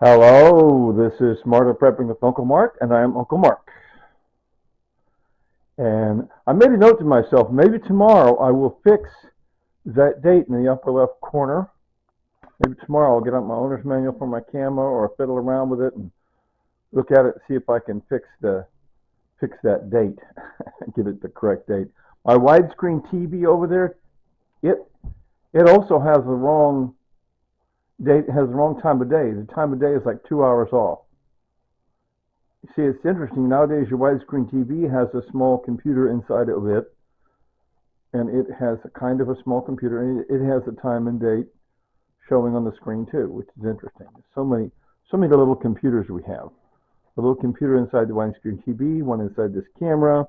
Hello, this is Smarter Prepping with Uncle Mark, and I am Uncle Mark. And I made a note to myself, maybe tomorrow I will fix that date in the upper left corner. Maybe tomorrow I'll get out my owner's manual for my camera or fiddle around with it and look at it and see if I can fix that date and give it the correct date. My widescreen TV over there, it it also has the wrong date, has the wrong time of day. The time of day is like 2 hours off. See, it's interesting. Nowadays, your widescreen TV has a small computer inside of it, and it has a kind of a small computer, and it has a time and date showing on the screen too, which is interesting. So many little computers we have. A little computer inside the widescreen TV, one inside this camera,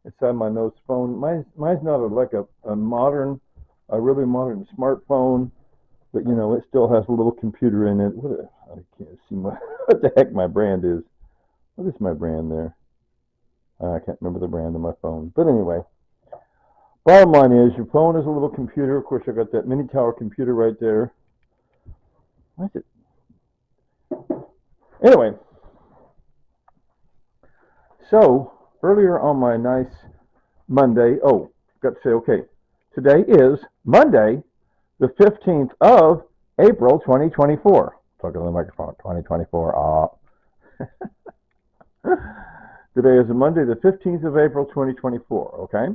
inside my nose phone. Mine's not like a modern, a really modern smartphone, but it still has a little computer in it. I can't see what the heck my brand is. What is my brand there? I can't remember the brand of my phone. But anyway, bottom line is your phone is a little computer. Of course, I got that mini tower computer right there. Why is it? Anyway, so earlier on my nice Monday, got to say, okay, today is Monday, the 15th of April, 2024. Talking to the microphone, 2024. Today is Monday, the 15th of April, 2024, okay?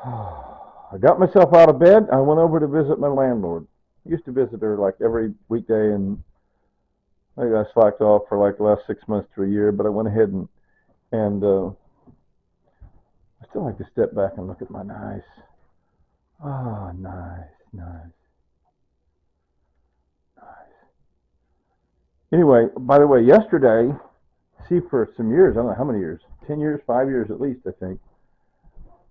I got myself out of bed. I went over to visit my landlord. I used to visit her like every weekday, and I got slacked off for like the last 6 months to a year, but I went ahead and I still like to step back and look at my nice, nice. Anyway, by the way, yesterday, see, for some years, I don't know how many years, 10 years, 5 years at least, I think,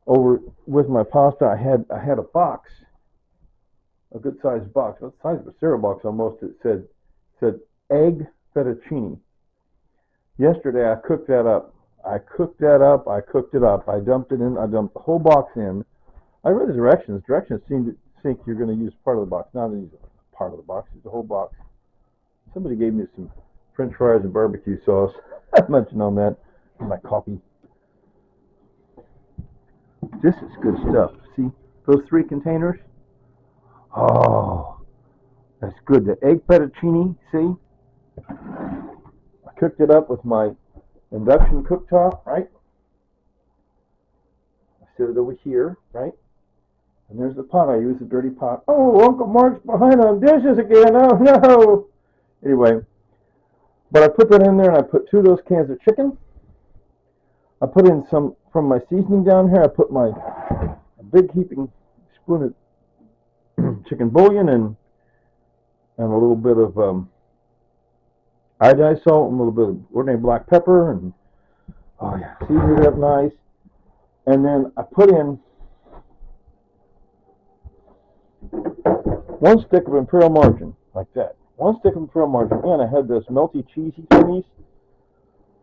over with my pasta, I had a box, a good sized box, the size of a cereal box almost. It said egg fettuccine. Yesterday I cooked that up. I cooked it up. I dumped the whole box in. I read the directions. Directions seem to think you're going to use part of the box. Not use part of the box, it's the whole box. Somebody gave me some French fries and barbecue sauce. I mentioned on that in my coffee. This is good stuff. See those 3 containers? Oh, that's good. The egg fettuccine, see? I cooked it up with my induction cooktop, right? I set it over here, right? And there's the pot. I use the dirty pot. Oh, Uncle Mark's behind on dishes again. Oh, no. Anyway, but I put that in there, and I put 2 of those cans of chicken. I put in some from my seasoning down here. I put my big heaping spoon of chicken bouillon and a little bit of iodized salt and a little bit of ordinary black pepper, and oh yeah, seasoned it up nice. And then I put in 1 stick of imperial margarine, like that. 1 stick of imperial margarine, and I had those melty cheesy thingies,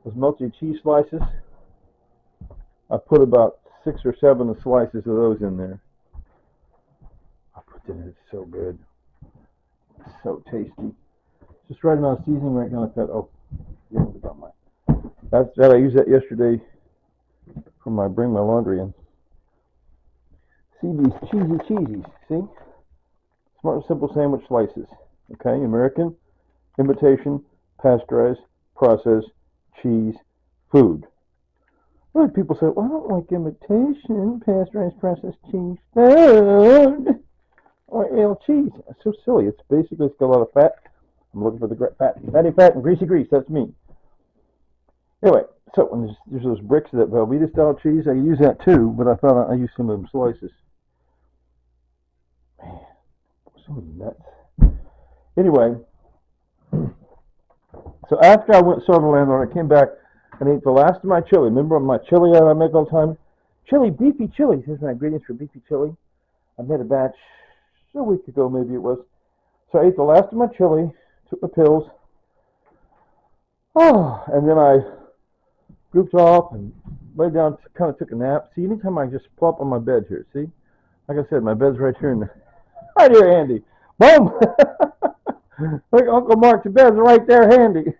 those melty cheese slices. I put about 6 or 7 slices of those in there. I put that in. It's so good, it's so tasty. Just right amount of seasoning right now like that. Oh, yeah, about my. That I used that yesterday for my bring my laundry in. See these cheesies? See, smart simple sandwich slices. Okay, American, imitation, pasteurized, processed, cheese, food. Well, people say, well, I don't like imitation, pasteurized, processed cheese, food. Or cheese. It's so silly. It's basically, it's got a lot of fat. I'm looking for the fatty fat and greasy grease. That's me. Anyway, so when there's those bricks of that Velveeta style cheese, I use that too, but I thought I'd use some of them slices. Man, so many nuts. Anyway, so after I went and saw the landlord, I came back and ate the last of my chili. Remember my chili I make all the time? Beefy chili. Here's my ingredients for beefy chili. I made a batch a week ago, maybe it was. So I ate the last of my chili, took my pills, and then I goofed off and laid down, kind of took a nap. See, anytime I just plop on my bed here, see? Like I said, my bed's right here, right here, Andy. Boom! Look, Uncle Mark's bed's right there handy.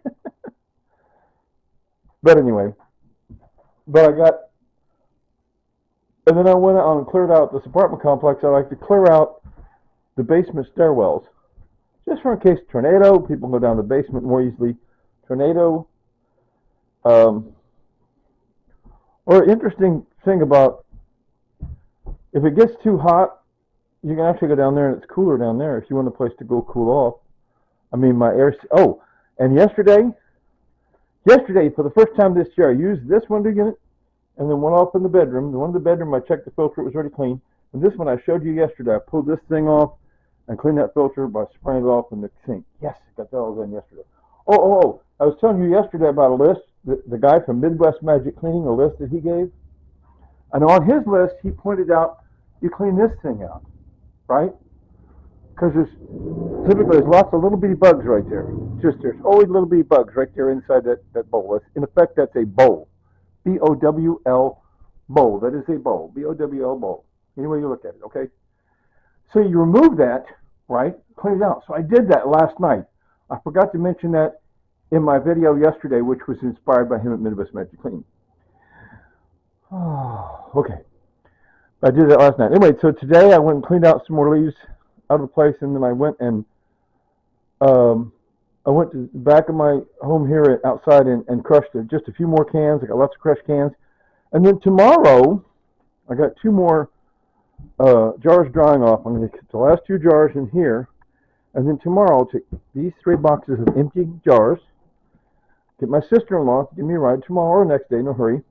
But anyway, but I got, and then I went out and cleared out this apartment complex. I like to clear out the basement stairwells, just for in case tornado, people go down the basement more easily. Tornado, um, or interesting thing about, if it gets too hot, you can actually go down there and it's cooler down there if you want a place to go cool off. I mean, my air, oh, and yesterday, for the first time this year, I used this window unit and then went off in the bedroom. The one in the bedroom, I checked the filter, it was already clean. And this one I showed you yesterday, I pulled this thing off and cleaned that filter by spraying it off in the sink. Yes, got that all done yesterday. Oh, I was telling you yesterday about a list, the guy from Midwest Magic Cleaning, a list that he gave. And on his list, he pointed out, you clean this thing out, right? Because there's lots of little bitty bugs right there. There's always little bitty bugs right there inside that bowl. In effect, that's a bowl. B-O-W-L, bowl. That is a bowl. B-O-W-L, bowl. Any way you look at it, okay? So you remove that, right? Clean it out. So I did that last night. I forgot to mention that in my video yesterday, which was inspired by him at Midwest Magic Cleaning. Oh, okay. I did that last night. Anyway, so today I went and cleaned out some more leaves out of the place, and then I went and I went to the back of my home here outside and crushed just a few more cans. I got lots of crushed cans. And then tomorrow, I got 2 more jars drying off. I'm going to get the last 2 jars in here. And then tomorrow, I'll take these 3 boxes of empty jars, get my sister-in-law to give me a ride tomorrow or next day, no hurry.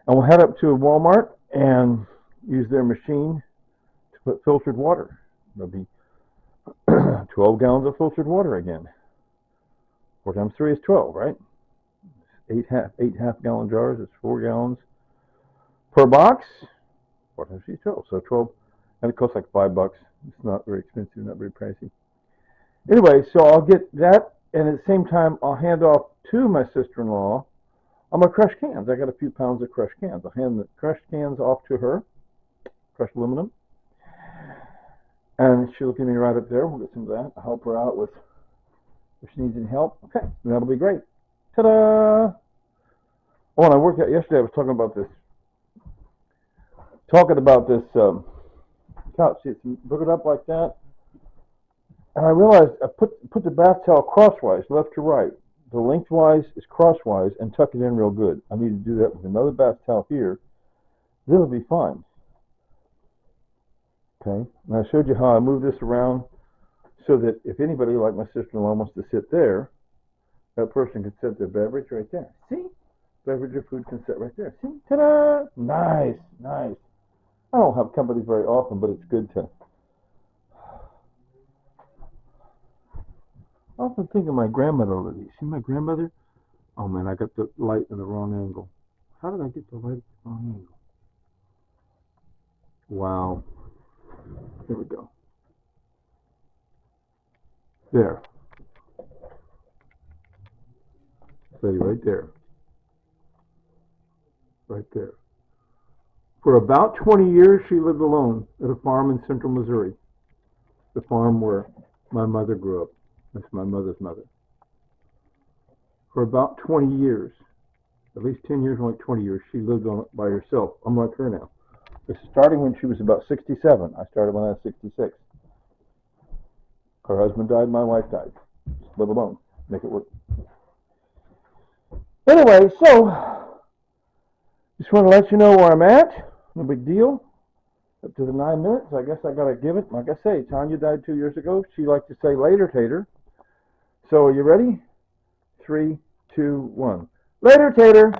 And we'll head up to Walmart and use their machine to put filtered water. There'll be 12 gallons of filtered water again. 4 times 3 is 12, right? 8 half-gallon jars. It's 4 gallons per box. 4 times 3 is 12. So 12, and it costs like $5. It's not very expensive, not very pricey. Anyway, so I'll get that, and at the same time, I'll hand off to my sister-in-law all my crushed cans. I got a few pounds of crushed cans. I'll hand the crushed cans off to her, crushed aluminum, and she'll give me right up there. We'll get some of that. I'll help her out with if she needs any help. Okay, that'll be great. Ta-da! Oh, and I worked out yesterday. I was talking about this couch. See, it's boogered up like that. And I realized I put the bath towel crosswise, left to right. The lengthwise is crosswise, and tuck it in real good. I need to do that with another bath towel here. This'll be fine. Okay, and I showed you how I move this around so that if anybody like my sister-in-law wants to sit there, that person can set their beverage right there. See? Beverage or food can sit right there. See? Ta-da! Nice, nice. I don't have company very often, but it's good to. I often think of my grandmother over these. See my grandmother? Oh man, I got the light in the wrong angle. How did I get the light at the wrong angle? Wow. Here we go. There. Steady right there. Right there. For about 20 years, she lived alone at a farm in central Missouri. The farm where my mother grew up. That's my mother's mother. For about 20 years, at least 10 years, only 20 years, she lived on it by herself. I'm like her now. This is starting when she was about 67. I started when I was 66. Her husband died, my wife died. Just live alone. Make it work. Anyway, so just want to let you know where I'm at. No big deal. Up to the 9 minutes. I guess I got to give it. Like I say, Tanya died 2 years ago. She liked to say later, Tater. So are you ready? 3, 2, 1. Later, Tater.